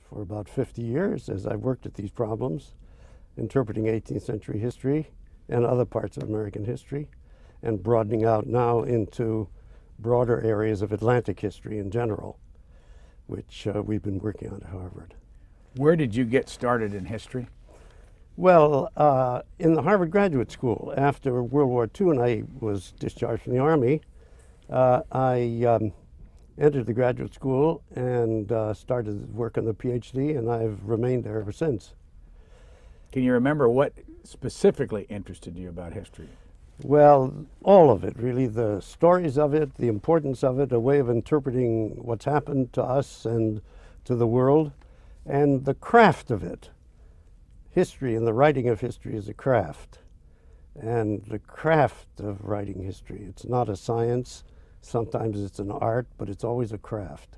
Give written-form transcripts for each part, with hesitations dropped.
For about 50 years as I've worked at these problems, interpreting 18th century history and other parts of American history, and broadening out now into broader areas of Atlantic history in general, which we've been working on at Harvard. Where did you get started in history? Well, in the Harvard Graduate School, after World War II and I was discharged from the Army, I entered the graduate school and started work on the PhD, and I've remained there ever since. Can you remember what specifically interested you about history? Well, all of it, really. The stories of it, the importance of it, a way of interpreting what's happened to us and to the world, and the craft of it. History and the writing of history is a craft. And the craft of writing history, it's not a science. Sometimes it's an art, but it's always a craft.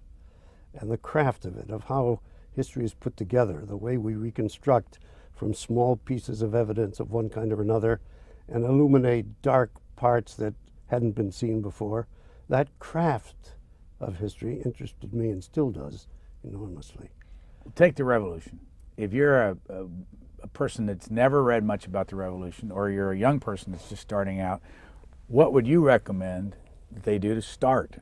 And the craft of it, of how history is put together, the way we reconstruct from small pieces of evidence of one kind or another and illuminate dark parts that hadn't been seen before, that craft of history interested me and still does enormously. Take the Revolution. If you're a person that's never read much about the Revolution, or you're a young person that's just starting out, what would you recommend that they do to start?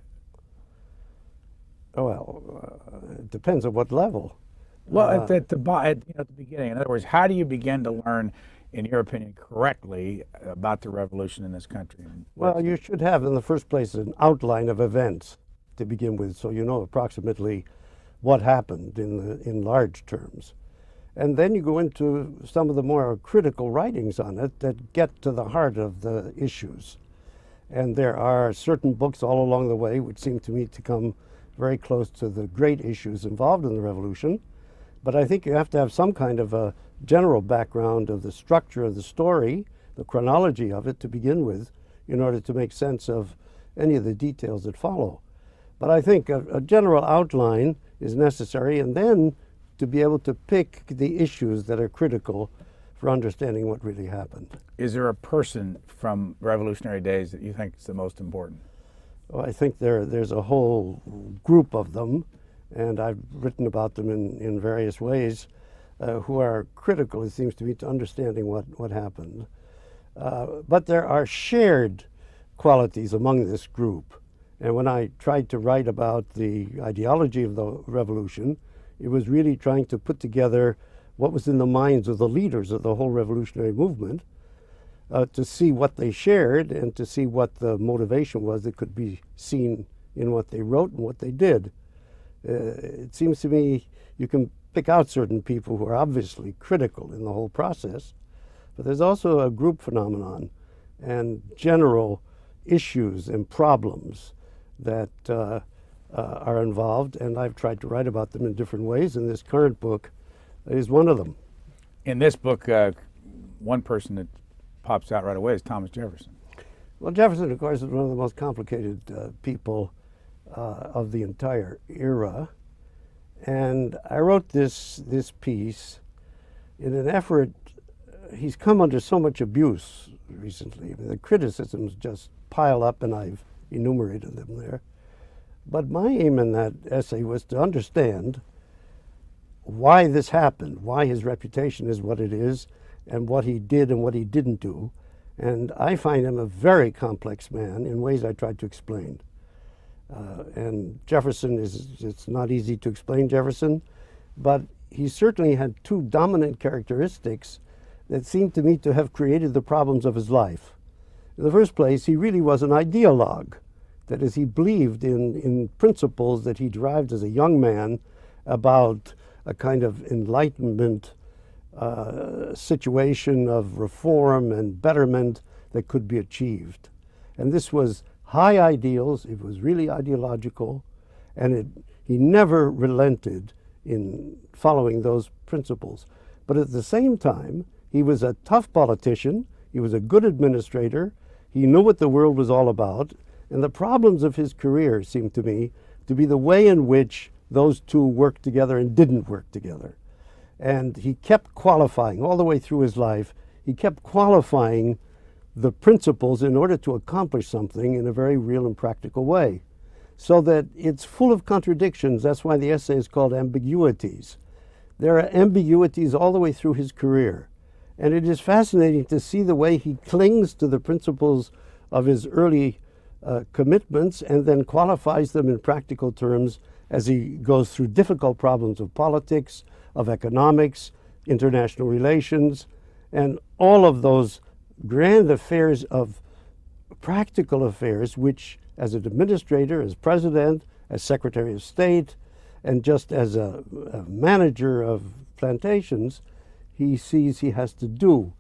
Well, it depends on what level. Well, at the beginning. In other words, how do you begin to learn, in your opinion, correctly about the revolution in this country? Well, you should have, in the first place, an outline of events to begin with, so you know approximately what happened in large terms. And then you go into some of the more critical writings on it that get to the heart of the issues. And there are certain books all along the way which seem to me to come very close to the great issues involved in the revolution. But I think you have to have some kind of a general background of the structure of the story, the chronology of it to begin with, in order to make sense of any of the details that follow. But I think a general outline is necessary, and then to be able to pick the issues that are critical for understanding what really happened. Is there a person from revolutionary days that you think is the most important? Well, I think there's a whole group of them, and I've written about them in various ways, who are critical, it seems to me, to understanding what happened. But there are shared qualities among this group. And when I tried to write about the ideology of the revolution, it was really trying to put together what was in the minds of the leaders of the whole revolutionary movement, to see what they shared and to see what the motivation was that could be seen in what they wrote and what they did. It seems to me you can pick out certain people who are obviously critical in the whole process, but there's also a group phenomenon and general issues and problems that are involved, and I've tried to write about them in different ways, and this current book is one of them. In this book, one person that pops out right away is Thomas Jefferson. Well, Jefferson, of course, is one of the most complicated people of the entire era, and I wrote this piece in an effort. He's come under so much abuse recently. I mean, the criticisms just pile up, and I've enumerated them there. But my aim in that essay was to understand why this happened, why his reputation is what it is, and what he did and what he didn't do. And I find him a very complex man in ways I tried to explain. And Jefferson it's not easy to explain Jefferson, but he certainly had two dominant characteristics that seemed to me to have created the problems of his life. In the first place, he really was an ideologue. That is, he believed in principles that he derived as a young man about a kind of enlightenment situation of reform and betterment that could be achieved. And this was high ideals, it was really ideological, and he never relented in following those principles. But at the same time, he was a tough politician, he was a good administrator, he knew what the world was all about, and the problems of his career seemed to me to be the way in which those two worked together and didn't work together. And he kept qualifying all the way through his life. He kept qualifying the principles in order to accomplish something in a very real and practical way. so that it's full of contradictions. That's why the essay is called Ambiguities. There are ambiguities all the way through his career. And it is fascinating to see the way he clings to the principles of his early commitments and then qualifies them in practical terms as he goes through difficult problems of politics, of economics, international relations, and all of those grand affairs of practical affairs, which as an administrator, as president, as secretary of state, and just as a manager of plantations, he sees he has to do.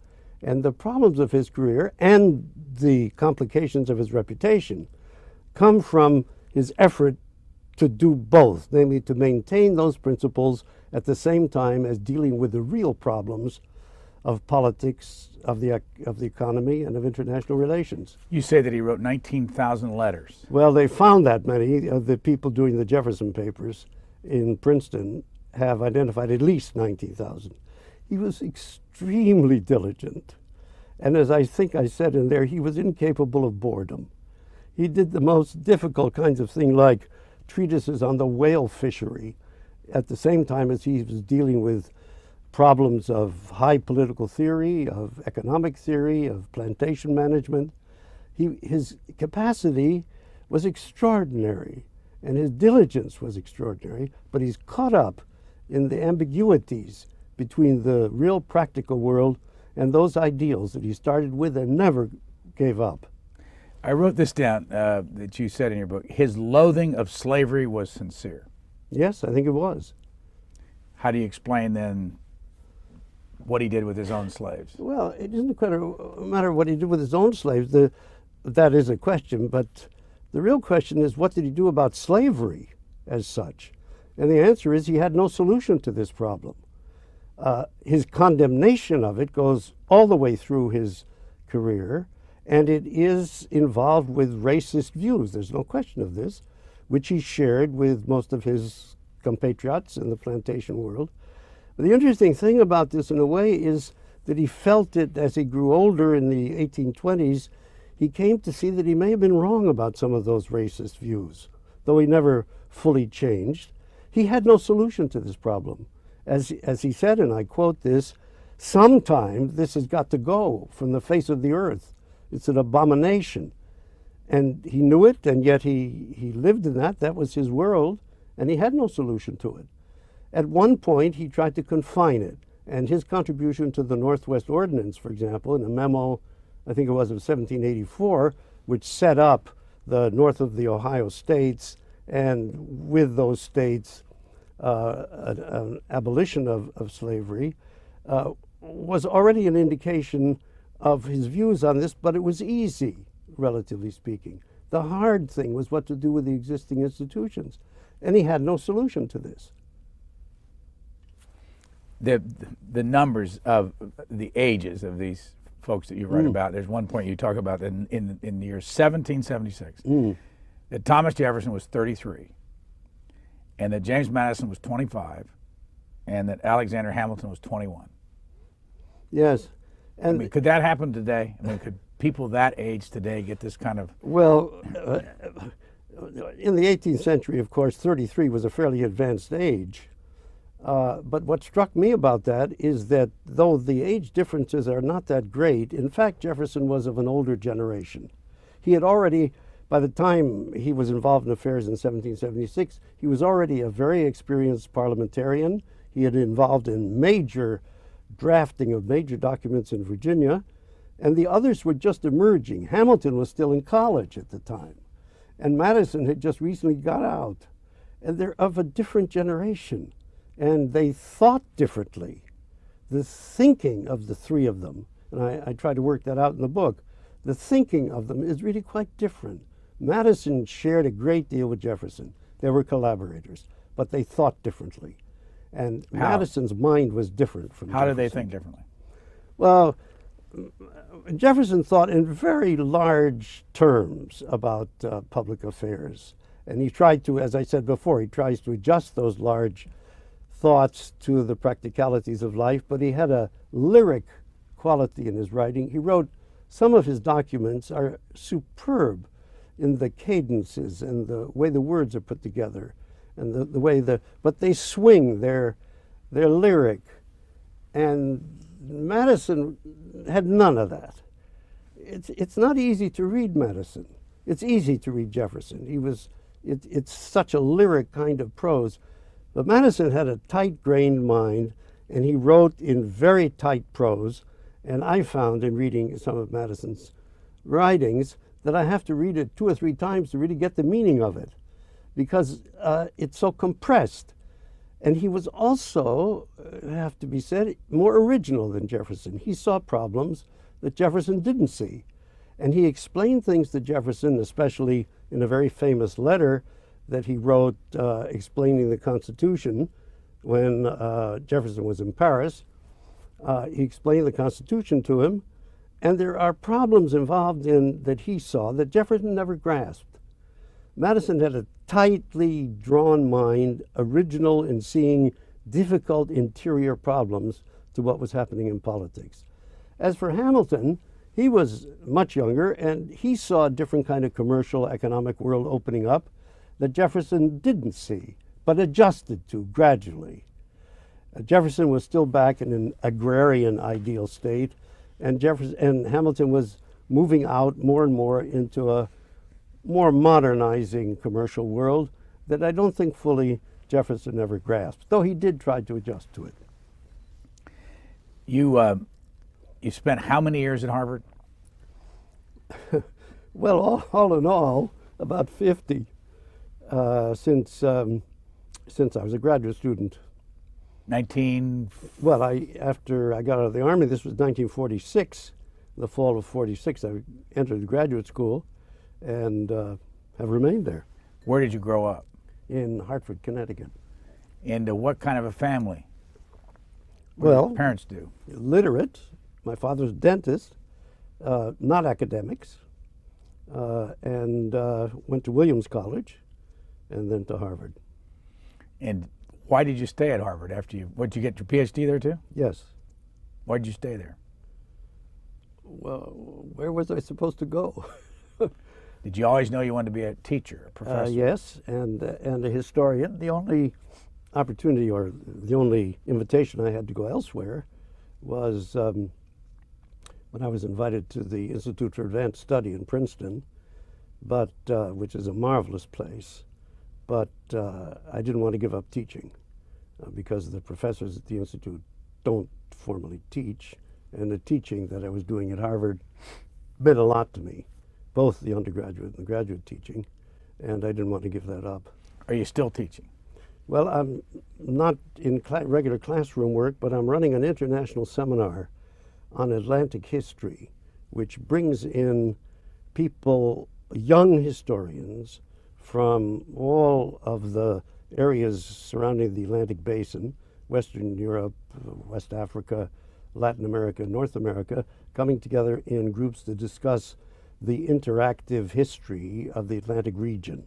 And the problems of his career and the complications of his reputation come from his effort to do both, namely to maintain those principles at the same time as dealing with the real problems of politics, of the economy, and of international relations. You say that he wrote 19,000 letters. Well, they found that many. The people doing the Jefferson papers in Princeton have identified at least 19,000. He was extremely diligent. And as I think I said in there, he was incapable of boredom. He did the most difficult kinds of things like treatises on the whale fishery at the same time as he was dealing with problems of high political theory, of economic theory, of plantation management. His capacity was extraordinary, and his diligence was extraordinary, but he's caught up in the ambiguities between the real practical world and those ideals that he started with and never gave up. I wrote this down that you said in your book. His loathing of slavery was sincere. Yes, I think it was. How do you explain then what he did with his own slaves? Well, it isn't quite a matter of what he did with his own slaves. That is a question, but the real question is, what did he do about slavery as such? And the answer is he had no solution to this problem. His condemnation of it goes all the way through his career, and it is involved with racist views. There's no question of this, which he shared with most of his compatriots in the plantation world. But the interesting thing about this, in a way, is that he felt it as he grew older in the 1820s. He came to see that he may have been wrong about some of those racist views, though he never fully changed. He had no solution to this problem. As he said, and I quote this, "Sometime this has got to go from the face of the earth. It's an abomination." And he knew it, and yet he lived in that. That was his world, and he had no solution to it. At one point, he tried to confine it, and his contribution to the Northwest Ordinance, for example, in a memo, I think it was of 1784, which set up the north of the Ohio states, and with those states, an abolition of slavery, was already an indication of his views on this, but it was easy, relatively speaking. The hard thing was what to do with the existing institutions, and he had no solution to this. The numbers of the ages of these folks that you write about, there's one point you talk about in the year 1776, that Thomas Jefferson was 33, and that James Madison was 25, and that Alexander Hamilton was 21. Yes. And I mean, could that happen today? I mean, could people that age today get this kind of... Well, in the 18th century, of course, 33 was a fairly advanced age. But what struck me about that is that though the age differences are not that great, in fact, Jefferson was of an older generation. He had already, by the time he was involved in affairs in 1776, he was already a very experienced parliamentarian. He had involved in major drafting of major documents in Virginia, and the others were just emerging. Hamilton was still in college at the time, and Madison had just recently got out. And they're of a different generation, and they thought differently. The thinking of the three of them, and I try to work that out in the book, the thinking of them is really quite different. Madison shared a great deal with Jefferson. They were collaborators, but they thought differently. And How? Madison's mind was different from How did they Jefferson. think differently? Well, Jefferson thought in very large terms about public affairs. And he tried to, as I said before, he tries to adjust those large thoughts to the practicalities of life, but he had a lyric quality in his writing. He wrote, some of his documents are superb in the cadences and the way the words are put together, and the way but they swing. They're lyric, and Madison had none of that. It's not easy to read Madison. It's easy to read Jefferson. It's such a lyric kind of prose, but Madison had a tight-grained mind, and he wrote in very tight prose. And I found in reading some of Madison's writings that I have to read it 2 or 3 times to really get the meaning of it, because it's so compressed. And he was also, have to be said, more original than Jefferson. He saw problems that Jefferson didn't see. And he explained things to Jefferson, especially in a very famous letter that he wrote explaining the Constitution when Jefferson was in Paris. He explained the Constitution to him, and there are problems involved in that he saw that Jefferson never grasped. Madison had a tightly drawn mind, original in seeing difficult interior problems to what was happening in politics. As for Hamilton, he was much younger, and he saw a different kind of commercial economic world opening up that Jefferson didn't see, but adjusted to gradually. Jefferson was still back in an agrarian ideal state, and Hamilton was moving out more and more into a more modernizing commercial world that I don't think fully Jefferson ever grasped, though he did try to adjust to it. You spent how many years at Harvard? Well, all in all, about 50 since I was a graduate student. Well, after I got out of the Army, this was 1946, the fall of 46, I entered graduate school and have remained there. Where did you grow up? In Hartford, Connecticut. And what kind of a family? What did your parents do? Literate. My father's a dentist, not academics, and went to Williams College and then to Harvard. And why did you stay at Harvard after did you get your PhD there too? Yes. Why did you stay there? Well, where was I supposed to go? Did you always know you wanted to be a teacher, a professor? Yes, and a historian. The only opportunity or the only invitation I had to go elsewhere was when I was invited to the Institute for Advanced Study in Princeton, but which is a marvelous place. But I didn't want to give up teaching because the professors at the Institute don't formally teach, and the teaching that I was doing at Harvard meant a lot to me, both the undergraduate and the graduate teaching, and I didn't want to give that up. Are you still teaching? Well, I'm not in regular classroom work, but I'm running an international seminar on Atlantic history, which brings in people, young historians, from all of the areas surrounding the Atlantic Basin, Western Europe, West Africa, Latin America, North America, coming together in groups to discuss the interactive history of the Atlantic region.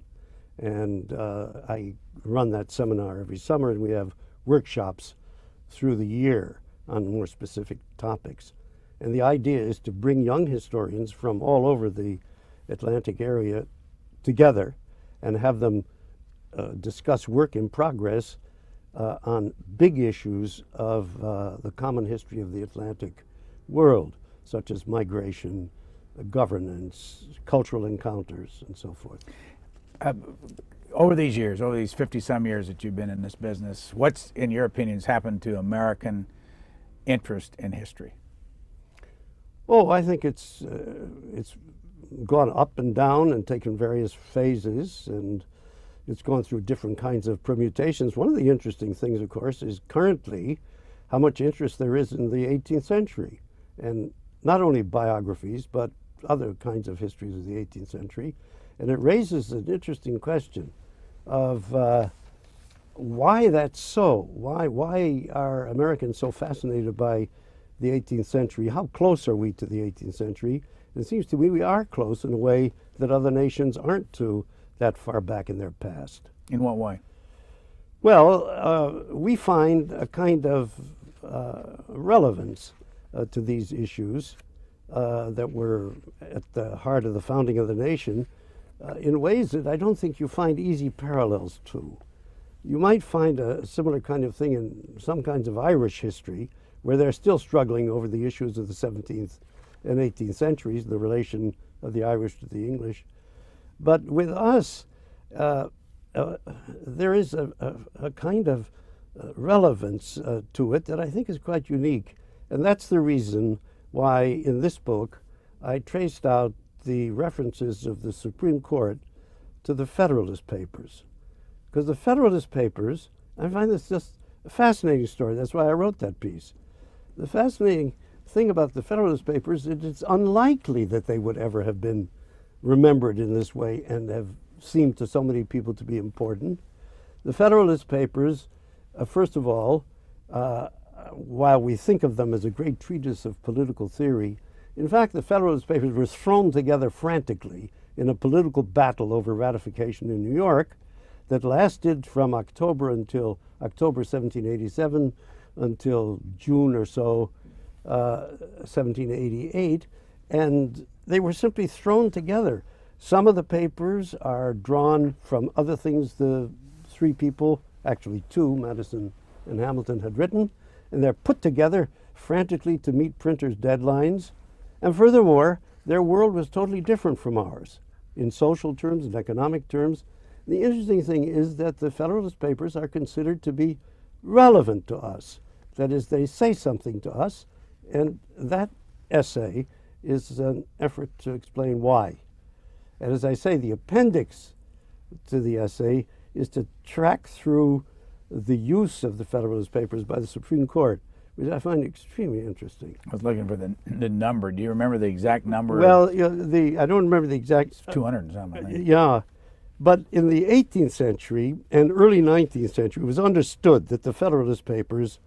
And I run that seminar every summer, and we have workshops through the year on more specific topics. And the idea is to bring young historians from all over the Atlantic area together and have them discuss work in progress on big issues of the common history of the Atlantic world, such as migration, governance, cultural encounters, and so forth. Over these years, over these 50-some years that you've been in this business, what's, in your opinion, has happened to American interest in history? Oh, I think it's gone up and down and taken various phases, and it's gone through different kinds of permutations. One of the interesting things, of course, is currently how much interest there is in the 18th century, and not only biographies, but other kinds of histories of the 18th century. And it raises an interesting question of why that's so. Why are Americans so fascinated by the 18th century? How close are we to the 18th century? And it seems to me we are close in a way that other nations aren't to that far back in their past. In what way? Well, we find a kind of relevance to these issues that were at the heart of the founding of the nation in ways that I don't think you find easy parallels to. You might find a similar kind of thing in some kinds of Irish history, where they're still struggling over the issues of the 17th and 18th centuries, the relation of the Irish to the English. But with us, there is a kind of relevance to it that I think is quite unique. And that's the reason why in this book I traced out the references of the Supreme Court to the Federalist Papers. Because the Federalist Papers, I find this just a fascinating story. That's why I wrote that piece. The fascinating thing about the Federalist Papers is it's unlikely that they would ever have been remembered in this way and have seemed to so many people to be important. The Federalist Papers, first of all, while we think of them as a great treatise of political theory, in fact, the Federalist Papers were thrown together frantically in a political battle over ratification in New York that lasted from October 1787 until June or so, 1788, and they were simply thrown together. Some of the papers are drawn from other things the three people, actually two, Madison and Hamilton, had written, and they're put together frantically to meet printers' deadlines. And furthermore, their world was totally different from ours in social terms and economic terms. The interesting thing is that the Federalist Papers are considered to be relevant to us. That is, they say something to us, and that essay is an effort to explain why. And as I say, the appendix to the essay is to track through the use of the Federalist Papers by the Supreme Court, which I find extremely interesting. I was looking for the number. Do you remember the exact number? Well, you know, I don't remember the exact. 200 and something. I think. Yeah. But in the 18th century and early 19th century, it was understood that the Federalist Papers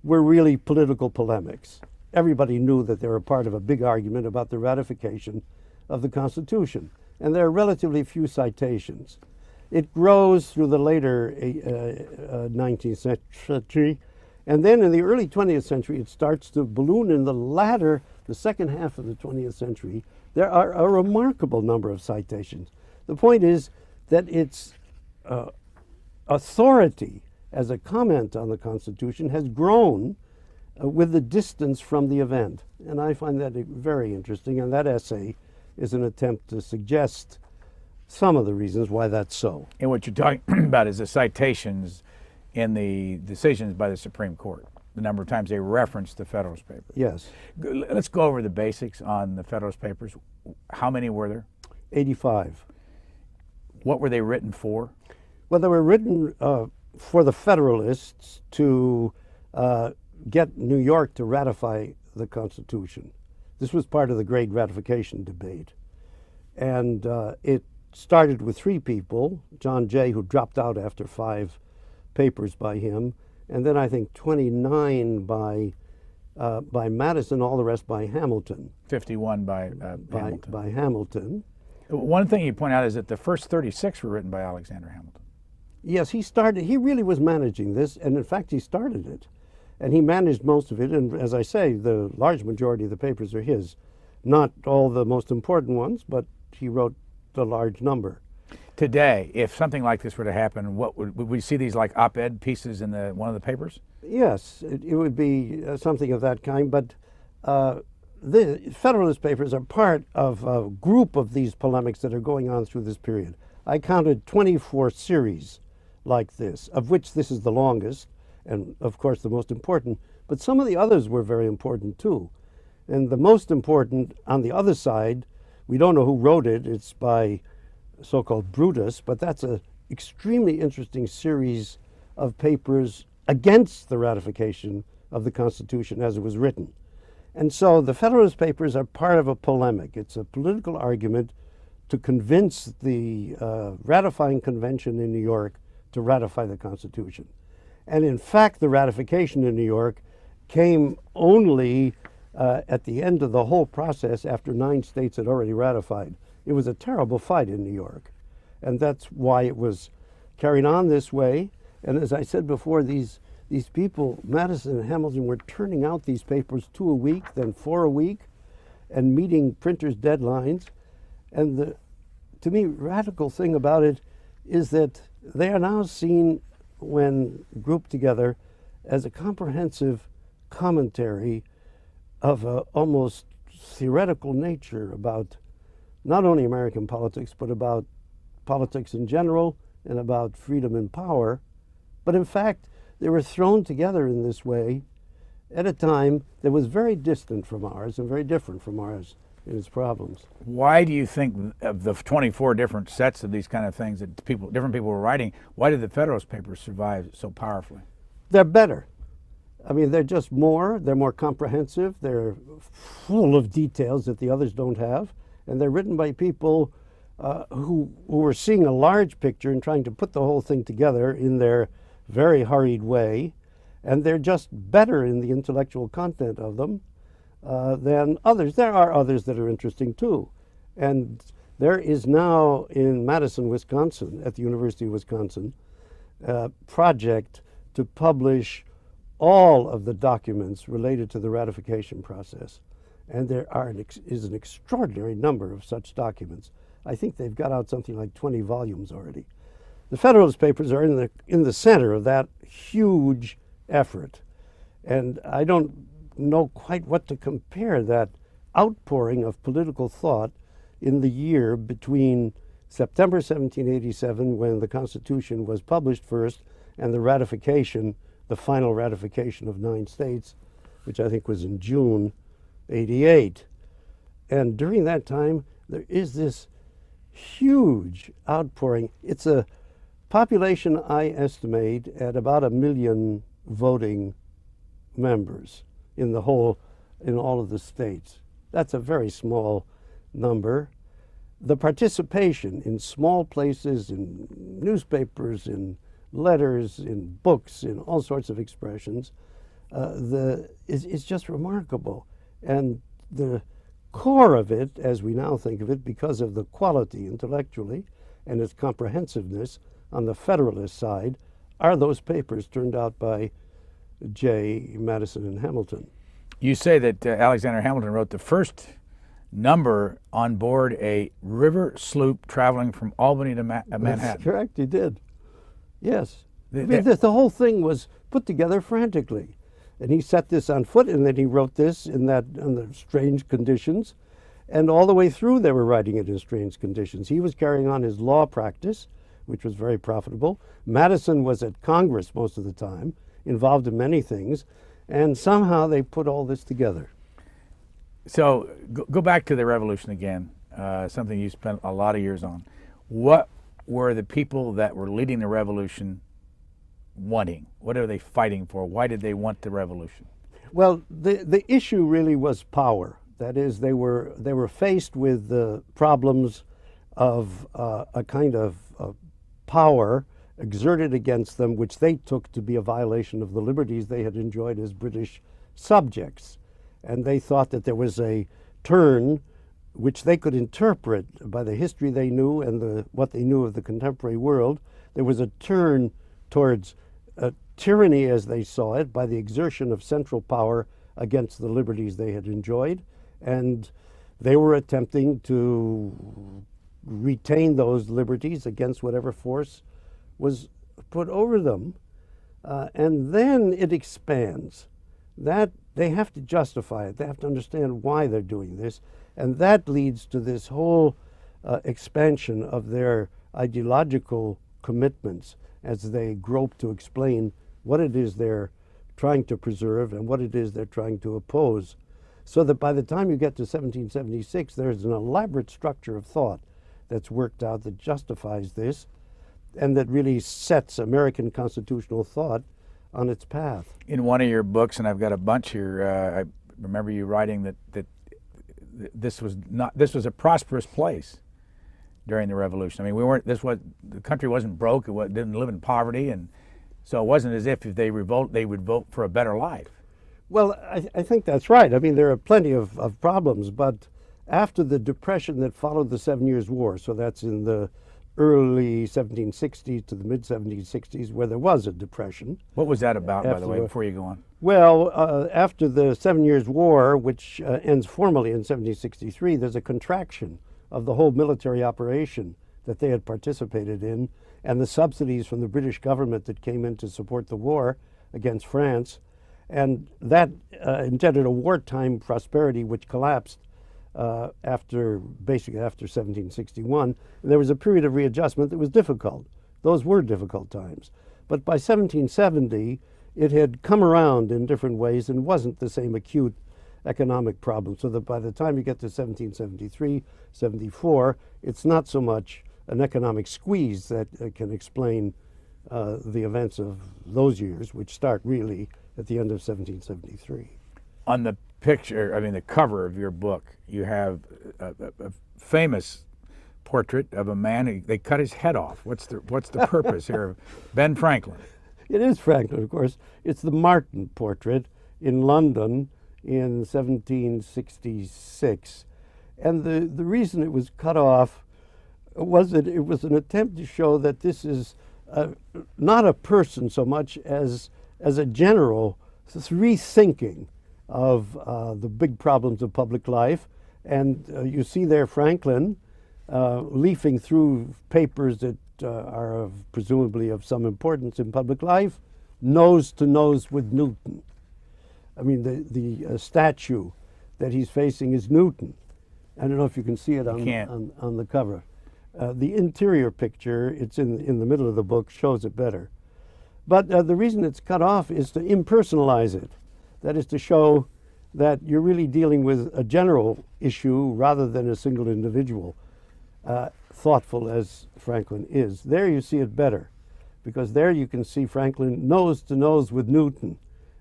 were really political polemics. Everybody knew that they were part of a big argument about the ratification of the Constitution. And there are relatively few citations. It grows through the later 19th century. And then in the early 20th century, it starts to balloon. In the second half of the 20th century, there are a remarkable number of citations. The point is that its authority as a comment on the Constitution has grown with the distance from the event. And I find that very interesting. And that essay is an attempt to suggest some of the reasons why that's so. And what you're talking about is the citations in the decisions by the Supreme Court, the number of times they reference the Federalist Papers. Yes. Let's go over the basics on the Federalist Papers. How many were there? 85. What were they written for? Well, they were written for the Federalists to get New York to ratify the Constitution. This was part of the great ratification debate. And it started with three people, John Jay, who dropped out after 5 papers by him, and then I think 29 by Madison, all the rest by Hamilton. 51 by Hamilton. By Hamilton. One thing you point out is that the first 36 were written by Alexander Hamilton. Yes, he really was managing this, and in fact he started it. And he managed most of it, and as I say, the large majority of the papers are his. Not all the most important ones, but he wrote the large number. Today, if something like this were to happen, what would we see these like op-ed pieces in one of the papers? Yes, it would be something of that kind, but the Federalist Papers are part of a group of these polemics that are going on through this period. I counted 24 series like this, of which this is the longest, and of course the most important, but some of the others were very important too. And the most important on the other side, we don't know who wrote it, it's by so-called Brutus, but that's an extremely interesting series of papers against the ratification of the Constitution as it was written. And so the Federalist Papers are part of a polemic. It's a political argument to convince the ratifying convention in New York to ratify the Constitution. And in fact, the ratification in New York came only at the end of the whole process after 9 states had already ratified. It was a terrible fight in New York. And that's why it was carried on this way. And as I said before, these people, Madison and Hamilton, were turning out these papers 2 a week, then 4 a week, and meeting printers' deadlines. And the to me, radical thing about it is that they are now seen, when grouped together, as a comprehensive commentary of a almost theoretical nature about not only American politics, but about politics in general and about freedom and power. But in fact, they were thrown together in this way at a time that was very distant from ours and very different from ours in its problems. Why do you think, of the 24 different sets of these kind of things that different people were writing, why did the Federalist Papers survive so powerfully? They're better. I mean, they're just more, they're more comprehensive, they're full of details that the others don't have, and they're written by people who were seeing a large picture and trying to put the whole thing together in their very hurried way, and they're just better in the intellectual content of them than others. There are others that are interesting too, and there is now in Madison, Wisconsin, at the University of Wisconsin, a project to publish all of the documents related to the ratification process. And there is an extraordinary number of such documents. I think they've got out something like 20 volumes already. The Federalist Papers are in the center of that huge effort. And I don't know quite what to compare that outpouring of political thought in the year between September 1787, when the Constitution was published first, and the ratification, the final ratification of 9 states, which I think was in June 88. And during that time, there is this huge outpouring. It's a population, I estimate, at about 1 million voting members in all of the states. That's a very small number. The participation in small places, in newspapers, in letters, in books, in all sorts of expressions, is just remarkable. And the core of it, as we now think of it, because of the quality intellectually and its comprehensiveness on the Federalist side, are those papers turned out by Jay, Madison, and Hamilton. You say that Alexander Hamilton wrote the first number on board a river sloop traveling from Albany to Manhattan. That's correct, he did. Yes. The whole thing was put together frantically. And he set this on foot, and then he wrote this under strange conditions. And all the way through, they were writing it in strange conditions. He was carrying on his law practice, which was very profitable. Madison was at Congress most of the time, involved in many things, and somehow they put all this together. So go back to the Revolution again, something you spent a lot of years on. What were the people that were leading the Revolution wanting? What are they fighting for? Why did they want the Revolution? Well, the issue really was power. That is, they were faced with the problems of a kind of power exerted against them, which they took to be a violation of the liberties they had enjoyed as British subjects. And they thought that there was a turn which they could interpret by the history they knew and what they knew of the contemporary world. There was a turn towards tyranny as they saw it by the exertion of central power against the liberties they had enjoyed. And they were attempting to retain those liberties against whatever force was put over them. And then it expands. That they have to justify it. They have to understand why they're doing this. And that leads to this whole expansion of their ideological commitments as they grope to explain what it is they're trying to preserve and what it is they're trying to oppose. So that by the time you get to 1776, there's an elaborate structure of thought that's worked out that justifies this and that really sets American constitutional thought on its path. In one of your books, and I've got a bunch here, I remember you writing that this was a prosperous place during the Revolution. I mean, the country wasn't broke, didn't live in poverty, and so it wasn't as if they would vote for a better life. Well, I think that's right. I mean, there are plenty of problems, but after the Depression that followed the 7 Years' War, so that's in the early 1760s to the mid-1760s, where there was a depression. What was that about, by the way, before you go on? Well, after the 7 Years' War, which ends formally in 1763, there's a contraction of the whole military operation that they had participated in, and the subsidies from the British government that came in to support the war against France. And that engendered a wartime prosperity which collapsed basically after 1761. And there was a period of readjustment that was difficult. Those were difficult times. But by 1770, it had come around in different ways and wasn't the same acute economic problem. So that by the time you get to 1773, 74, it's not so much an economic squeeze that can explain the events of those years, which start really at the end of 1773. On the picture, I mean the cover of your book, you have a famous portrait of a man who they cut his head off. What's the purpose here? Ben Franklin. It is Franklin, of course. It's the Martin portrait in London in 1766. And the reason it was cut off was that it was an attempt to show that this is not a person so much as a general rethinking of the big problems of public life. And you see there Franklin leafing through papers that are presumably of some importance in public life, nose to nose with Newton. I mean, the statue that he's facing is Newton. I don't know if you can see it on the cover. The interior picture, it's in the middle of the book, shows it better. But the reason it's cut off is to impersonalize it. That is to show that you're really dealing with a general issue rather than a single individual, thoughtful as Franklin is. There you see it better, because there you can see Franklin nose to nose with Newton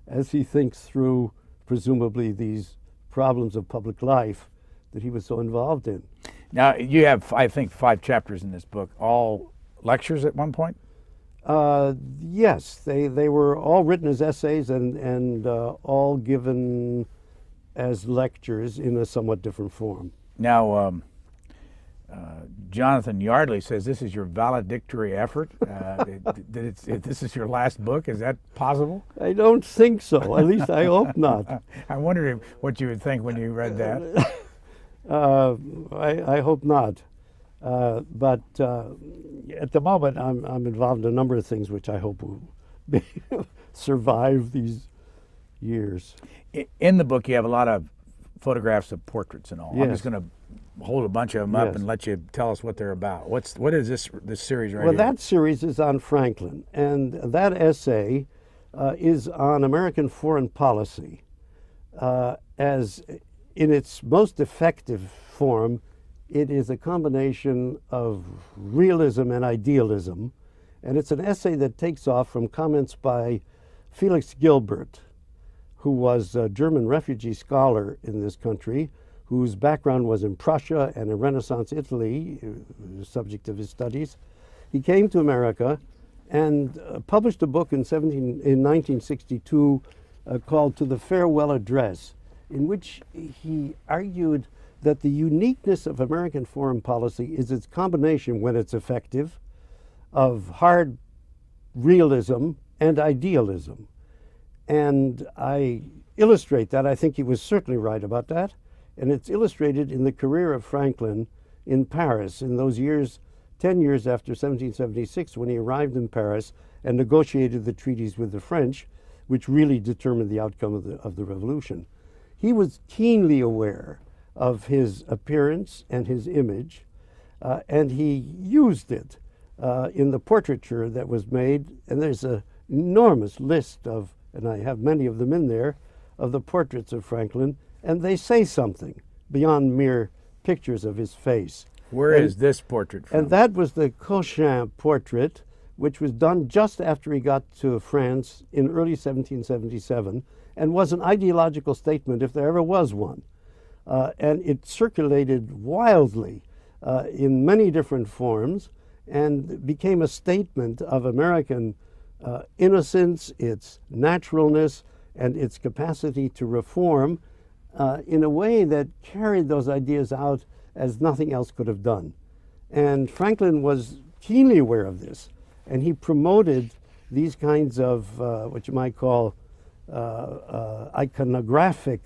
as he thinks through, presumably, these problems of public life that he was so involved in. Now, you have, I think, 5 chapters in this book, all lectures at one point? Yes, they were all written as essays and all given as lectures in a somewhat different form. Now, Jonathan Yardley says this is your valedictory effort. This is your last book. Is that possible? I don't think so. At least I hope not. I wondered what you would think when you read that. I hope not. But at the moment, I'm involved in a number of things which I hope will survive these years. In the book, you have a lot of photographs of portraits and all. Yes. I'm just going to hold a bunch of them up Yes. and let you tell us what they're about. What is this series right Well, here? that series is on Franklin, and that essay is on American foreign policy as in its most effective form. It is a combination of realism and idealism, and it's an essay that takes off from comments by Felix Gilbert, who was a German refugee scholar in this country, whose background was in Prussia and in Renaissance Italy, the subject of his studies. He came to America and published a book in 1962 called To the Farewell Address, in which he argued that the uniqueness of American foreign policy is its combination, when it's effective, of hard realism and idealism. And I illustrate that. I think he was certainly right about that. And it's illustrated in the career of Franklin in Paris in those years, 10 years after 1776, when he arrived in Paris and negotiated the treaties with the French, which really determined the outcome of the revolution. He was keenly aware of his appearance and his image, and he used it in the portraiture that was made. And there's an enormous list of, and I have many of them in there, of the portraits of Franklin, and they say something beyond mere pictures of his face. Where is this portrait from? And that was the Cochin portrait, which was done just after he got to France in early 1777, and was an ideological statement if there ever was one. And it circulated wildly in many different forms and became a statement of American innocence, its naturalness, and its capacity to reform in a way that carried those ideas out as nothing else could have done. And Franklin was keenly aware of this, and he promoted these kinds of what you might call iconographic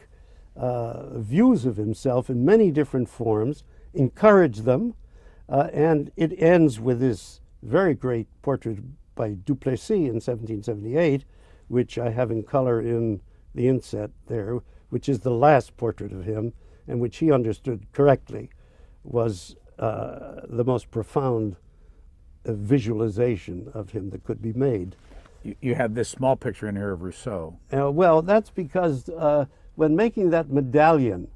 views of himself in many different forms, encourage them, and it ends with this very great portrait by Duplessis in 1778, which I have in color in the inset there, which is the last portrait of him, and which he understood correctly was the most profound visualization of him that could be made. You have this small picture in here of Rousseau. Well, that's because when making that medallion,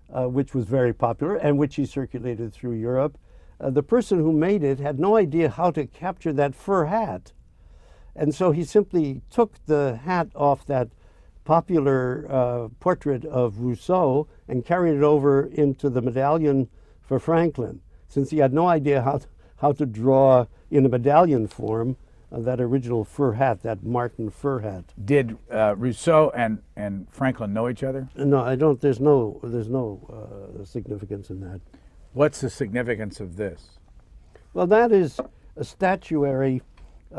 which was very popular and which he circulated through Europe, the person who made it had no idea how to capture that fur hat. And so he simply took the hat off that popular portrait of Rousseau and carried it over into the medallion for Franklin, since he had no idea how to draw in a medallion form that original fur hat, that marten fur hat. Did Rousseau and Franklin know each other? No, I don't. There's no significance in that. What's the significance of this? Well, that is a statuary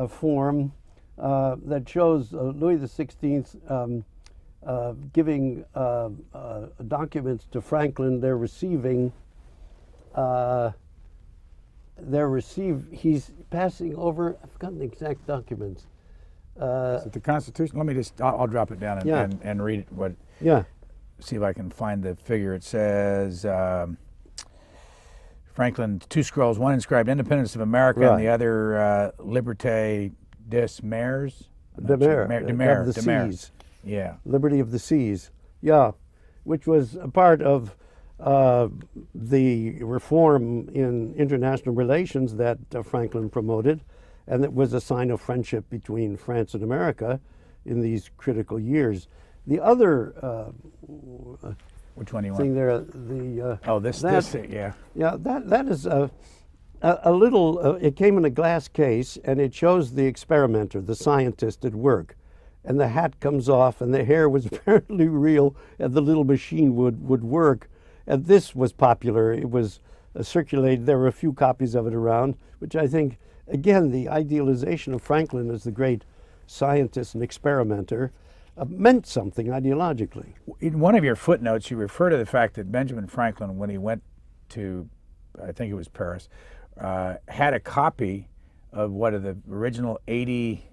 form that shows Louis XVI giving documents to Franklin. He's passing over, I've forgotten the exact documents. Is it the Constitution? Let me just, I'll drop it down and read it. Yeah. See if I can find the figure. It says, Franklin, 2 scrolls, one inscribed Independence of America and the other Liberté des Mers. Of the seas. Yeah. Liberty of the seas. Yeah. Which was a part of the reform in international relations that Franklin promoted, and it was a sign of friendship between France and America in these critical years. The other which one do you thing want? there, that is a little. It came in a glass case, and it shows the experimenter, the scientist at work, and the hat comes off, and the hair was apparently real, and the little machine would work. And this was popular. It was circulated. There were a few copies of it around, which I think, again, the idealization of Franklin as the great scientist and experimenter meant something ideologically. In one of your footnotes, you refer to the fact that Benjamin Franklin, when he went to, I think it was Paris, had a copy of one of the original 80,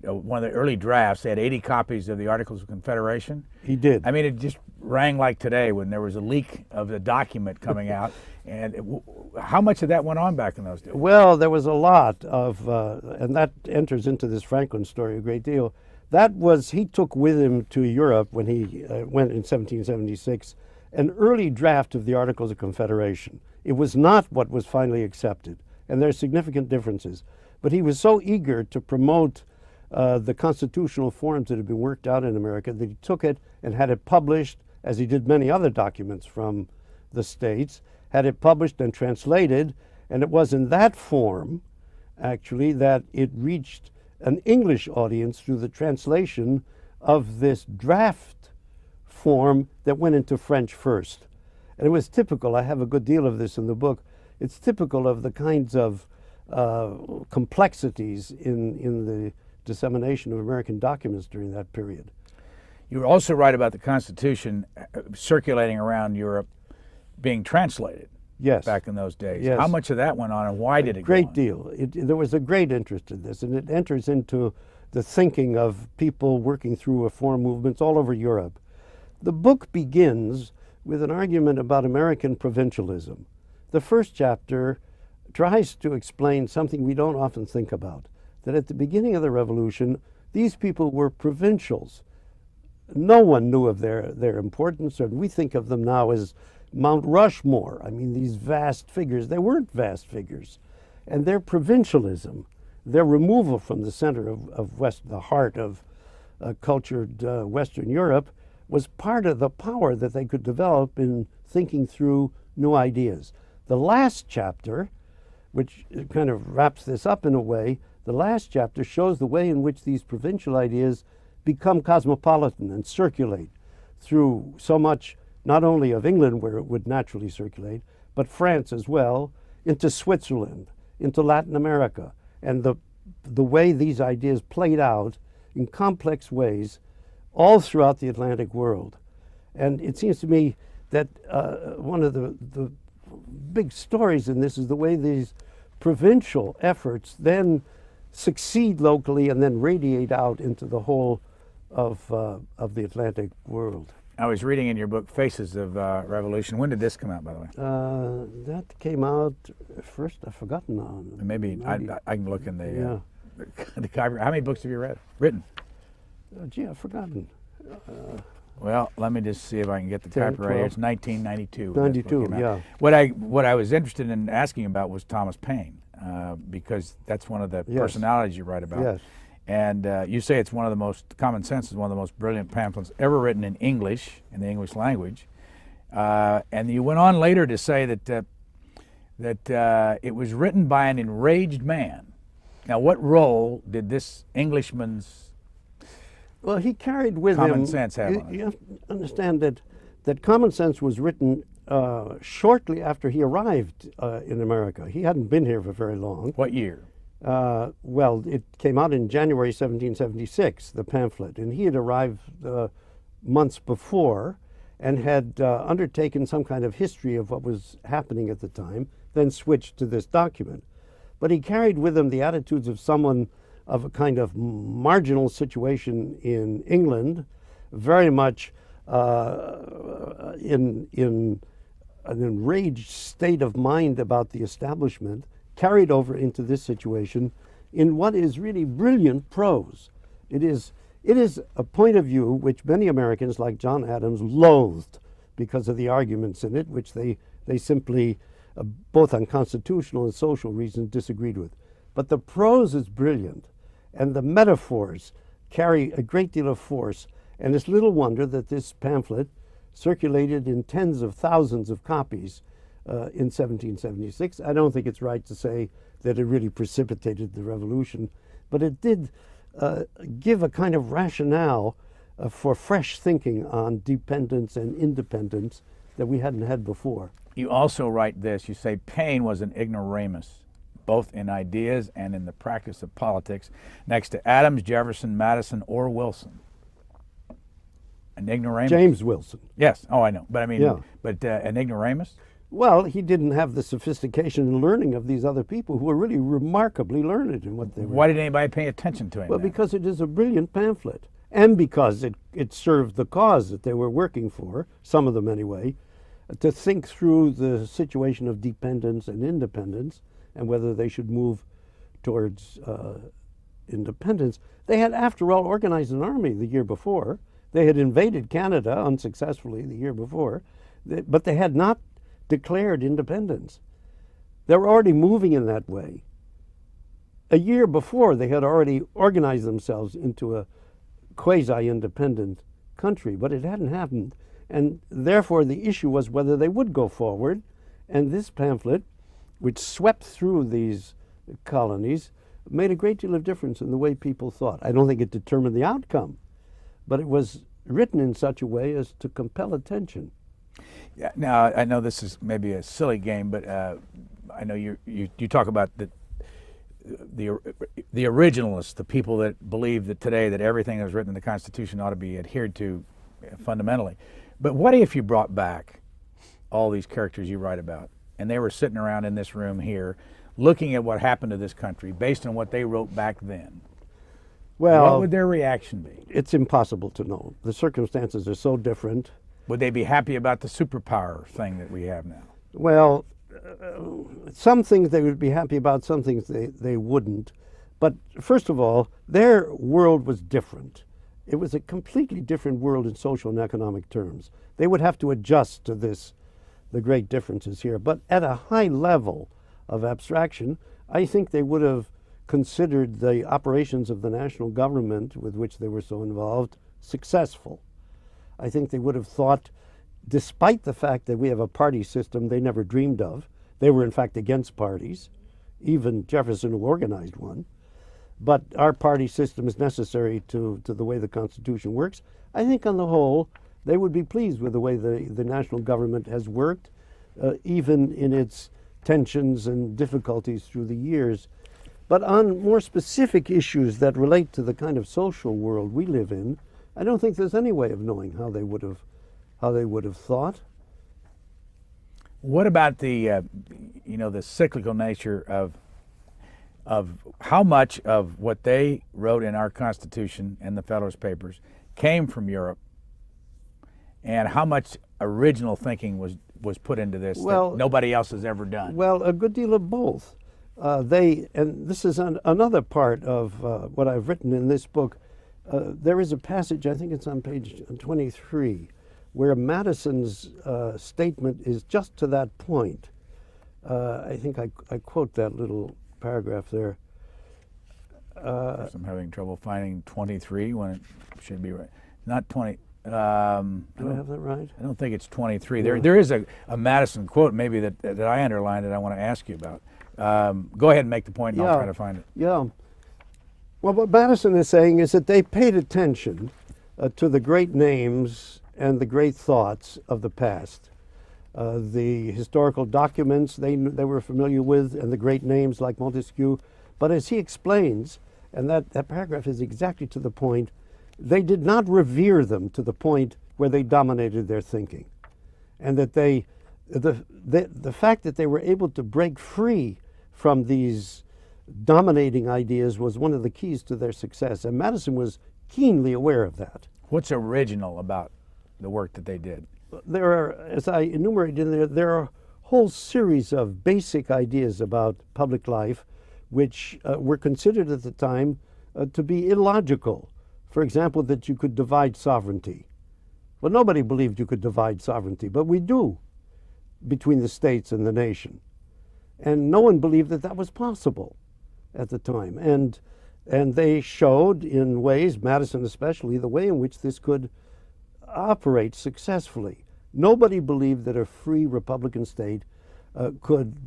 one of the early drafts. They had 80 copies of the Articles of Confederation. He did. I mean, it just rang like today when there was a leak of the document coming out. And how much of that went on back in those days? Well, there was a lot of, and that enters into this Franklin story a great deal. That was, he took with him to Europe when he went in 1776, an early draft of the Articles of Confederation. It was not what was finally accepted, and there are significant differences. But he was so eager to promote the constitutional forms that had been worked out in America that he took it and had it published, as he did many other documents from the States, had it published and translated, and it was in that form, actually, that it reached an English audience through the translation of this draft form that went into French first. And it was typical, I have a good deal of this in the book, it's typical of the kinds of complexities in the dissemination of American documents during that period. You also write about the Constitution circulating around Europe being translated. Yes. Back in those days. Yes. How much of that went on, and why did it go on? Great deal. There was a great interest in this, and it enters into the thinking of people working through reform movements all over Europe. The book begins with an argument about American provincialism. The first chapter tries to explain something we don't often think about, that at the beginning of the Revolution, these people were provincials. No one knew of their importance, and we think of them now as Mount Rushmore. I mean, these vast figures, they weren't vast figures. And their provincialism, their removal from the center of the heart of cultured Western Europe, was part of the power that they could develop in thinking through new ideas. The last chapter, which kind of wraps this up in a way, the last chapter shows the way in which these provincial ideas become cosmopolitan and circulate through so much, not only of England, where it would naturally circulate, but France as well, into Switzerland, into Latin America, and the way these ideas played out in complex ways all throughout the Atlantic world. And it seems to me that one of the big stories in this is the way these provincial efforts then succeed locally and then radiate out into the whole of the Atlantic world. I was reading in your book, Faces of Revolution. When did this come out, by the way? That came out first, I've forgotten now. Maybe I can look in the, Yeah. the copy. How many books have you written? Gee, I've forgotten. Well, let me just see if I can get the 10, copyright here. 12. It's 1992. 92, yeah. What I was interested in asking about was Thomas Paine, because that's one of the Yes. personalities you write about. Yes. And you say it's one of the most, Common Sense is one of the most brilliant pamphlets ever written in English, in the English language. And you went on later to say that it was written by an enraged man. Now, what role did this Englishman's Well, he carried with Common him. Sense have on it? You have to understand that Common Sense was written shortly after he arrived in America. He hadn't been here for very long. What year? Well, it came out in January 1776, the pamphlet, and he had arrived months before and had undertaken some kind of history of what was happening at the time, then switched to this document. But he carried with him the attitudes of someone of a kind of marginal situation in England, very much in an enraged state of mind about the establishment, carried over into this situation in what is really brilliant prose. It is a point of view which many Americans, like John Adams, loathed because of the arguments in it, which they simply, both on constitutional and social reasons, disagreed with. But the prose is brilliant, and the metaphors carry a great deal of force, and it's little wonder that this pamphlet circulated in tens of thousands of copies in 1776. I don't think it's right to say that it really precipitated the revolution, but it did give a kind of rationale for fresh thinking on dependence and independence that we hadn't had before. You also write this, you say Paine was an ignoramus, both in ideas and in the practice of politics, next to Adams, Jefferson, Madison, or Wilson. An ignoramus? James Wilson. Yes, oh I know, but I mean, Yeah. but an ignoramus? Well, he didn't have the sophistication and learning of these other people who were really remarkably learned in what they were. Why did anybody pay attention to him Well, then? because it is a brilliant pamphlet, and because it served the cause that they were working for, some of them anyway, to think through the situation of dependence and independence and whether they should move towards independence. They had, after all, organized an army the year before. They had invaded Canada unsuccessfully the year before, but they had not declared independence. They were already moving in that way. A year before, they had already organized themselves into a quasi-independent country, but it hadn't happened. And therefore, the issue was whether they would go forward. And this pamphlet, which swept through these colonies, made a great deal of difference in the way people thought. I don't think it determined the outcome, but it was written in such a way as to compel attention. Yeah, now, I know this is maybe a silly game, but I know you talk about the originalists, the people that believe that today that everything that was written in the Constitution ought to be adhered to fundamentally. But what if you brought back all these characters you write about, and they were sitting around in this room here looking at what happened to this country based on what they wrote back then? Well, what would their reaction be? It's impossible to know. The circumstances are so different. Would they be happy about the superpower thing that we have now? Well, some things they would be happy about, some things they wouldn't. But first of all, their world was different. It was a completely different world in social and economic terms. They would have to adjust to this, the great differences here. But at a high level of abstraction, I think they would have considered the operations of the national government with which they were so involved successful. I think they would have thought, despite the fact that we have a party system they never dreamed of, they were in fact against parties, even Jefferson who organized one, but our party system is necessary to the way the Constitution works. I think on the whole, they would be pleased with the way the national government has worked, even in its tensions and difficulties through the years. But on more specific issues that relate to the kind of social world we live in, I don't think there's any way of knowing how they would have thought. What about the the cyclical nature of how much of what they wrote in our Constitution and the Federalist Papers came from Europe, and how much original thinking was put into this that nobody else has ever done? Well, a good deal of both. And this is another part of what I've written in this book. There is a passage, I think it's on page 23, where Madison's statement is just to that point. I think I quote that little paragraph there. I'm having trouble finding 23 when it should be right. Not 20. Do I have that right? I don't think it's 23. There is a Madison quote maybe that I underlined that I want to ask you about. Go ahead and make the point, and I'll try to find it. Yeah. Well, what Madison is saying is that they paid attention to the great names and the great thoughts of the past. The historical documents they were familiar with, and the great names like Montesquieu. But as he explains, and that paragraph is exactly to the point, they did not revere them to the point where they dominated their thinking. And that the fact that they were able to break free from these dominating ideas was one of the keys to their success. And Madison was keenly aware of that. What's original about the work that they did? There are, as I enumerated in there are a whole series of basic ideas about public life which were considered at the time to be illogical. For example, that you could divide sovereignty. Well, nobody believed you could divide sovereignty, but we do between the states and the nation. And no one believed that that was possible at the time. And they showed in ways, Madison especially, the way in which this could operate successfully. Nobody believed that a free Republican state could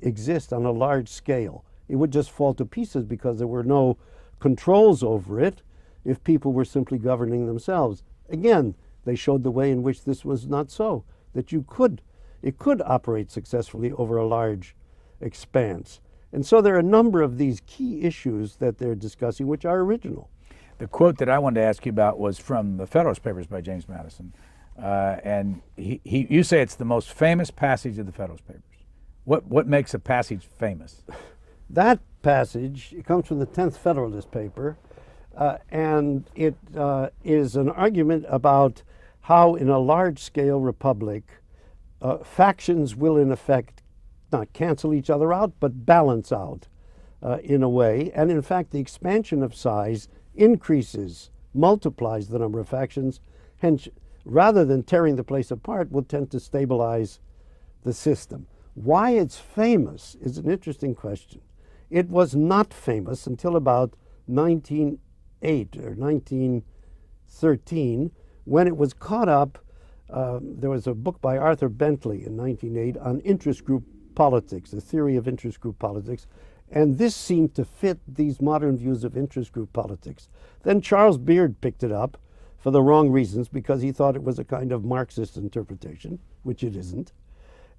exist on a large scale. It would just fall to pieces because there were no controls over it if people were simply governing themselves. Again, they showed the way in which this was not so, that it could operate successfully over a large expanse. And so there are a number of these key issues that they're discussing which are original. The quote that I wanted to ask you about was from the Federalist Papers by James Madison. And you say it's the most famous passage of the Federalist Papers. What makes a passage famous? That passage, it comes from the 10th Federalist paper, and it is an argument about how in a large-scale republic, factions will in effect not cancel each other out, but balance out in a way. And in fact, the expansion of size multiplies the number of factions, hence rather than tearing the place apart, will tend to stabilize the system. Why it's famous is an interesting question. It was not famous until about 1908 or 1913, when it was caught up. There was a book by Arthur Bentley in 1908 on interest group politics, the theory of interest group politics, and this seemed to fit these modern views of interest group politics. Then Charles Beard picked it up for the wrong reasons, because he thought it was a kind of Marxist interpretation, which it isn't.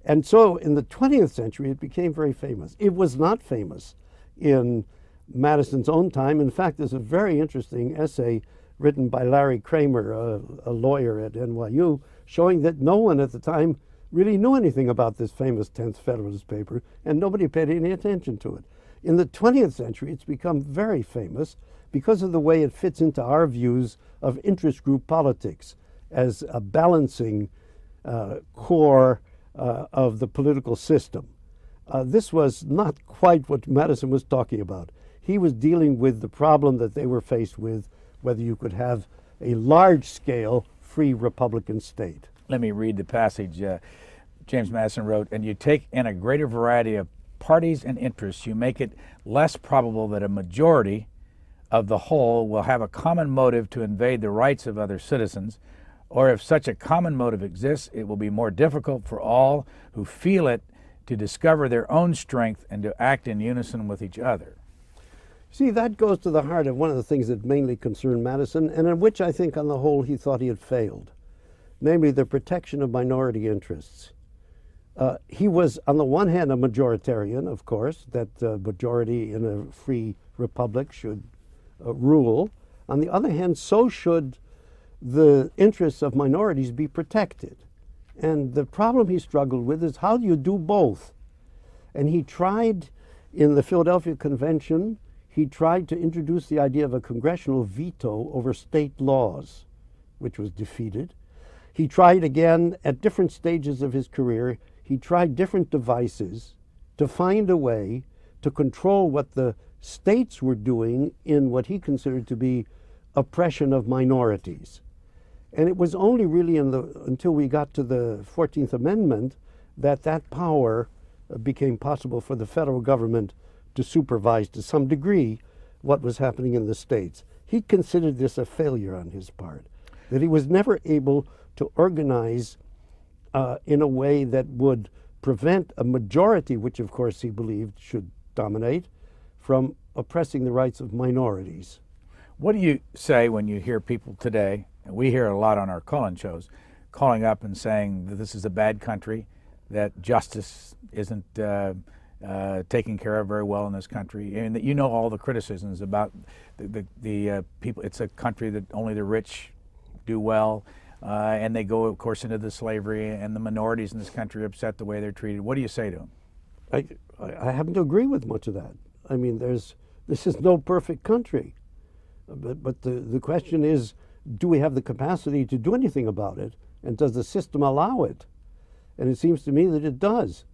And so in the 20th century, it became very famous. It was not famous in Madison's own time. In fact, there's a very interesting essay written by Larry Kramer, a lawyer at NYU, showing that no one at the time really knew anything about this famous 10th Federalist paper, and nobody paid any attention to it. In the 20th century, it's become very famous because of the way it fits into our views of interest group politics as a balancing core of the political system. This was not quite what Madison was talking about. He was dealing with the problem that they were faced with, whether you could have a large-scale free Republican state. Let me read the passage James Madison wrote. And you take in a greater variety of parties and interests, you make it less probable that a majority of the whole will have a common motive to invade the rights of other citizens, or if such a common motive exists, it will be more difficult for all who feel it to discover their own strength and to act in unison with each other. See, that goes to the heart of one of the things that mainly concerned Madison, and in which I think on the whole he thought he had failed, namely the protection of minority interests. He was, on the one hand, a majoritarian, of course, that majority in a free republic should rule. On the other hand, so should the interests of minorities be protected. And the problem he struggled with is how do you do both? And he tried in the Philadelphia Convention, he tried to introduce the idea of a congressional veto over state laws, which was defeated. He tried again at different stages of his career, he tried different devices to find a way to control what the states were doing in what he considered to be oppression of minorities. And it was only really until we got to the 14th Amendment that that power became possible for the federal government to supervise to some degree what was happening in the states. He considered this a failure on his part, that he was never able to organize in a way that would prevent a majority, which of course he believed should dominate, from oppressing the rights of minorities. What do you say when you hear people today, and we hear a lot on our call-in shows, calling up and saying that this is a bad country, that justice isn't taken care of very well in this country, and that you know all the criticisms about the people. It's a country that only the rich do well, and they go, of course, into the slavery, and the minorities in this country are upset the way they're treated. What do you say to them? I happen to agree with much of that. I mean, this is no perfect country, but the question is, do we have the capacity to do anything about it, and does the system allow it? And it seems to me that it does.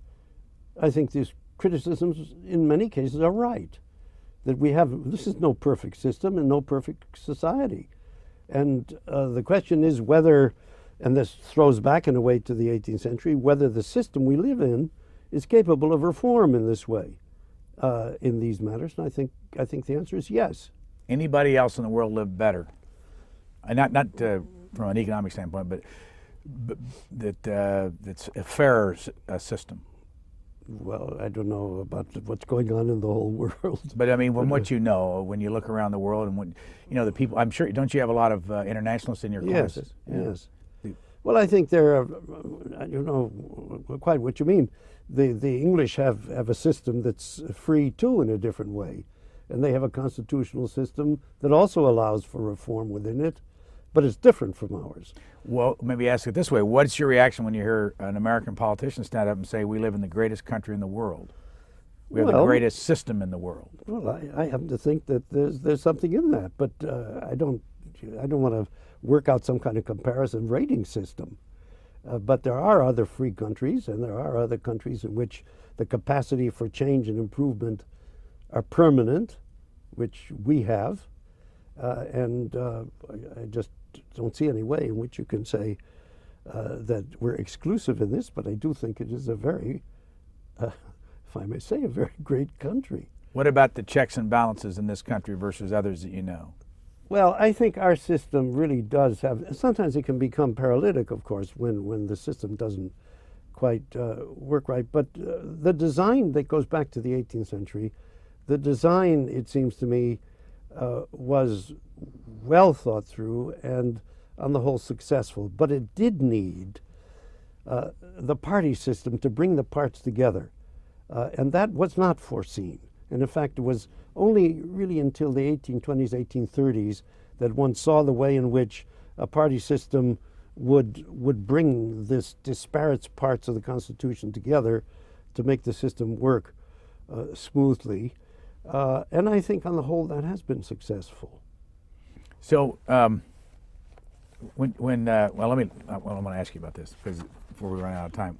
I think these criticisms in many cases are right, that this is no perfect system and no perfect society. And the question is whether, and this throws back in a way to the 18th century, whether the system we live in is capable of reform in this way, in these matters. And I think the answer is yes. Anybody else in the world live better? Not from an economic standpoint, but that's a fairer system. Well, I don't know about what's going on in the whole world. But I mean, from what you know, when you look around the world and when, you know, the people, I'm sure, don't you have a lot of internationalists in your classes? Yes. Well, I think there are, I don't know quite what you mean. The English have a system that's free too in a different way. And they have a constitutional system that also allows for reform within it, but it's different from ours. Well, maybe ask it this way. What's your reaction when you hear an American politician stand up and say, we live in the greatest country in the world? We have the greatest system in the world. Well, I happen to think that there's something in that, but I don't want to work out some kind of comparison rating system. But there are other free countries, and there are other countries in which the capacity for change and improvement are permanent, which we have. And I just don't see any way in which you can say that we're exclusive in this, but I do think it is a very, if I may say, a very great country. What about the checks and balances in this country versus others that you know? Well, I think our system really does have, sometimes it can become paralytic, of course, when the system doesn't quite work right, but the design that goes back to the 18th century, the design, it seems to me, was well thought through and on the whole successful, but it did need the party system to bring the parts together, and that was not foreseen. And in fact, it was only really until the 1820s, 1830s that one saw the way in which a party system would bring this disparate parts of the Constitution together to make the system work smoothly. And I think on the whole that has been successful. So well, I'm going to ask you about this because before we run out of time.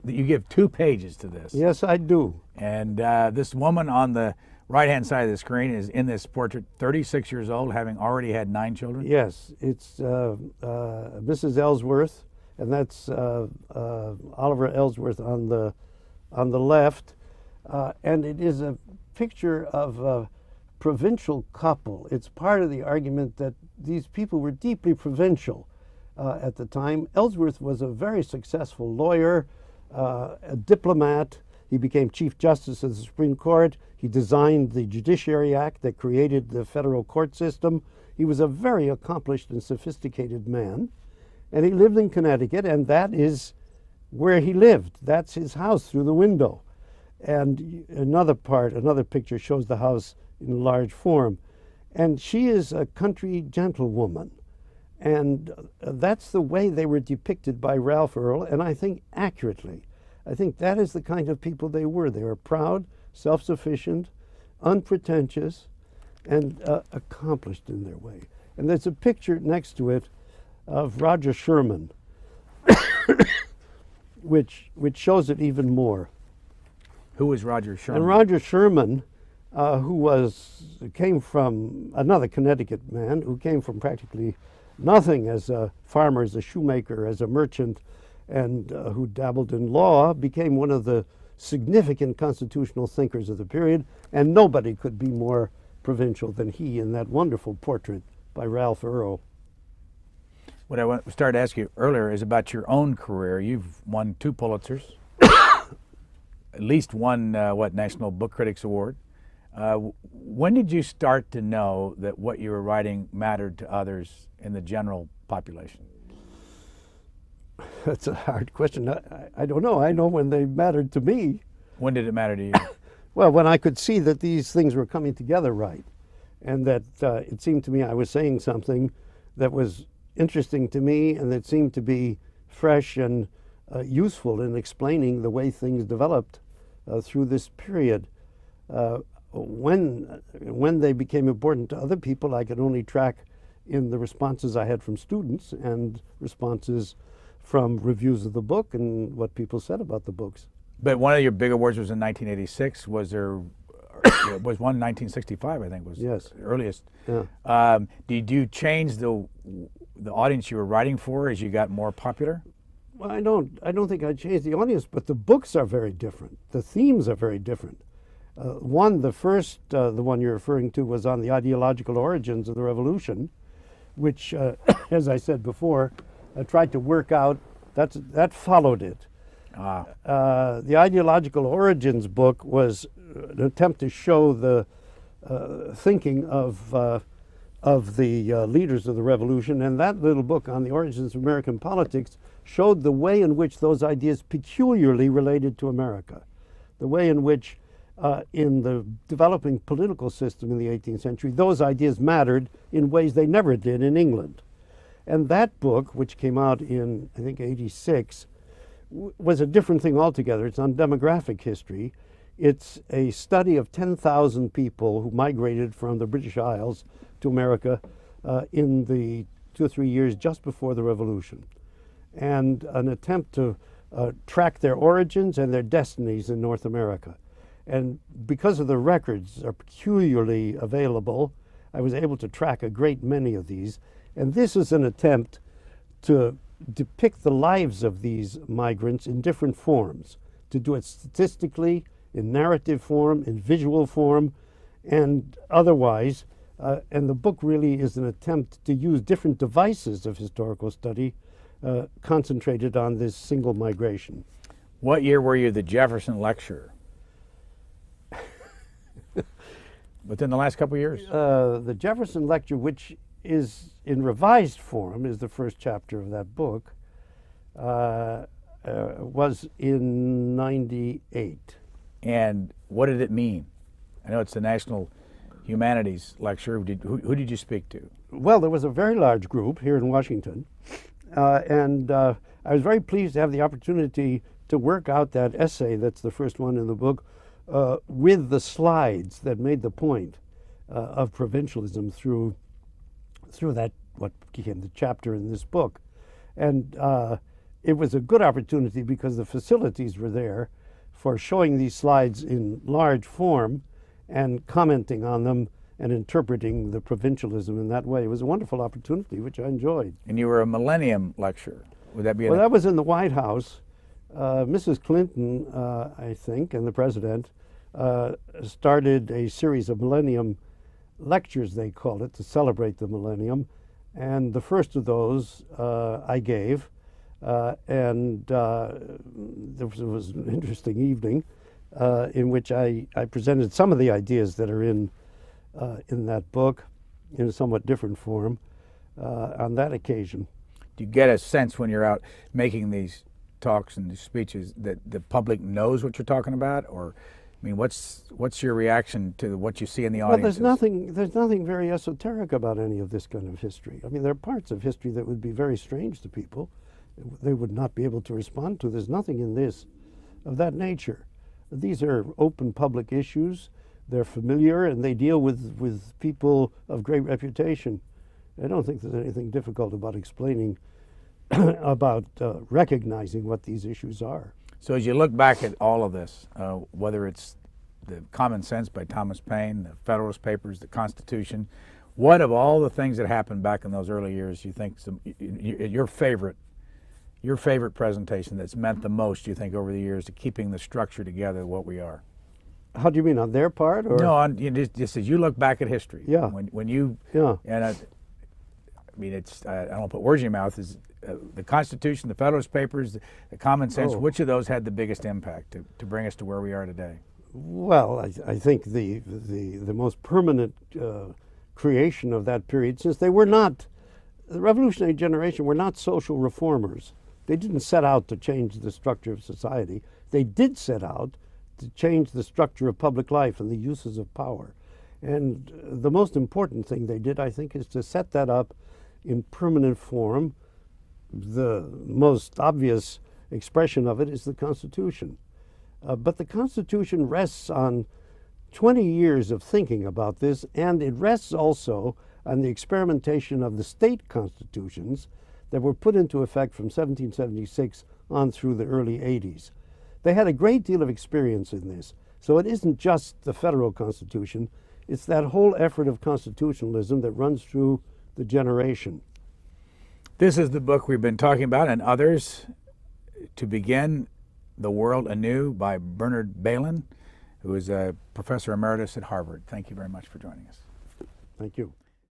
You give 2 pages to this. Yes, I do. And this woman on the right-hand side of the screen is in this portrait, 36 years old, having already had 9 children. Yes, it's Mrs. Ellsworth, and that's Oliver Ellsworth on the left, and it is a picture of a provincial couple. It's part of the argument that these people were deeply provincial at the time. Ellsworth was a very successful lawyer, a diplomat. He became Chief Justice of the Supreme Court. He designed the Judiciary Act that created the federal court system. He was a very accomplished and sophisticated man. And he lived in Connecticut, and that is where he lived. That's his house through the window. And another picture shows the house in large form. And she is a country gentlewoman. And that's the way they were depicted by Ralph Earl, and I think accurately. I think that is the kind of people they were. They were proud, self-sufficient, unpretentious, and accomplished in their way. And there's a picture next to it of Roger Sherman, which shows it even more. Who was Roger Sherman? And Roger Sherman, who came from another Connecticut man, who came from practically nothing as a farmer, as a shoemaker, as a merchant, and who dabbled in law, became one of the significant constitutional thinkers of the period, and nobody could be more provincial than he in that wonderful portrait by Ralph Earl. What I started to ask you earlier is about your own career. You've won 2 Pulitzers, at least one, National Book Critics Award. When did you start to know that what you were writing mattered to others in the general population? That's a hard question. I don't know. I know when they mattered to me. When did it matter to you? Well, when I could see that these things were coming together right, and that it seemed to me I was saying something that was interesting to me and that seemed to be fresh and useful in explaining the way things developed through this period. When they became important to other people, I could only track in the responses I had from students and responses from reviews of the book and what people said about the books. But one of your big awards was in 1986. Was there? Was one in 1965? I think was yes. The earliest. Yeah. Did you change the audience you were writing for as you got more popular? Well, I don't think I changed the audience, but the books are very different. The themes are very different. The one you're referring to, was on the ideological origins of the revolution, which, as I said before, I tried to work out. That followed it. The ideological origins book was an attempt to show the thinking of the leaders of the revolution, and that little book on the origins of American politics showed the way in which those ideas peculiarly related to America, the way in which in the developing political system in the 18th century, those ideas mattered in ways they never did in England. And that book, which came out in, I think, 86, was a different thing altogether. It's on demographic history. It's a study of 10,000 people who migrated from the British Isles to America in the 2 or 3 years just before the Revolution, and an attempt to track their origins and their destinies in North America. And because of the records are peculiarly available, I was able to track a great many of these. And this is an attempt to depict the lives of these migrants in different forms, to do it statistically, in narrative form, in visual form, and otherwise. And the book really is an attempt to use different devices of historical study concentrated on this single migration. What year were you the Jefferson Lecturer? Within the last couple of years? The Jefferson Lecture, which is in revised form, is the first chapter of that book, was in 98. And what did it mean? I know it's the National Humanities Lecture. Who did you speak to? Well, there was a very large group here in Washington, and I was very pleased to have the opportunity to work out that essay that's the first one in the book with the slides that made the point of provincialism through that, what became the chapter in this book. And it was a good opportunity because the facilities were there for showing these slides in large form and commenting on them and interpreting the provincialism in that way. It was a wonderful opportunity, which I enjoyed. And you were a Millennium Lecturer. Would that be? Well, that was in the White House. Mrs. Clinton, I think, and the president started a series of Millennium Lectures, they called it, to celebrate the millennium. And the first of those I gave, and there was an interesting evening in which I presented some of the ideas that are in that book in a somewhat different form on that occasion. Do you get a sense when you're out making these talks and these speeches that the public knows what you're talking about? Or, I mean, what's your reaction to what you see in the Well, audience? there's nothing very esoteric about any of this kind of history. I mean, there are parts of history that would be very strange to people. They would not be able to respond to. There's nothing in this of that nature. These are open public issues. They're familiar, and they deal with people of great reputation. I don't think there's anything difficult about explaining, about recognizing what these issues are. So as you look back at all of this, whether it's the Common Sense by Thomas Paine, the Federalist Papers, the Constitution, what of all the things that happened back in those early years you think your favorite presentation that's meant the most, you think, over the years to keeping the structure together what we are? How do you mean, on their part? Or? No, just as you look back at history. Yeah. When you, yeah. And I mean, I don't want to put words in your mouth, is the Constitution, the Federalist Papers, the Common Sense, which of those had the biggest impact to bring us to where we are today? Well, I think the most permanent creation of that period, since they were not, the revolutionary generation were not social reformers. They didn't set out to change the structure of society. They did set out to change the structure of public life and the uses of power. And the most important thing they did, I think, is to set that up in permanent form. The most obvious expression of it is the Constitution. But the Constitution rests on 20 years of thinking about this, and it rests also on the experimentation of the state constitutions that were put into effect from 1776 on through the early 80s. They had a great deal of experience in this. So it isn't just the federal Constitution, it's that whole effort of constitutionalism that runs through the generation. This is the book we've been talking about, and others, To Begin the World Anew by Bernard Bailyn, who is a professor emeritus at Harvard. Thank you very much for joining us. Thank you.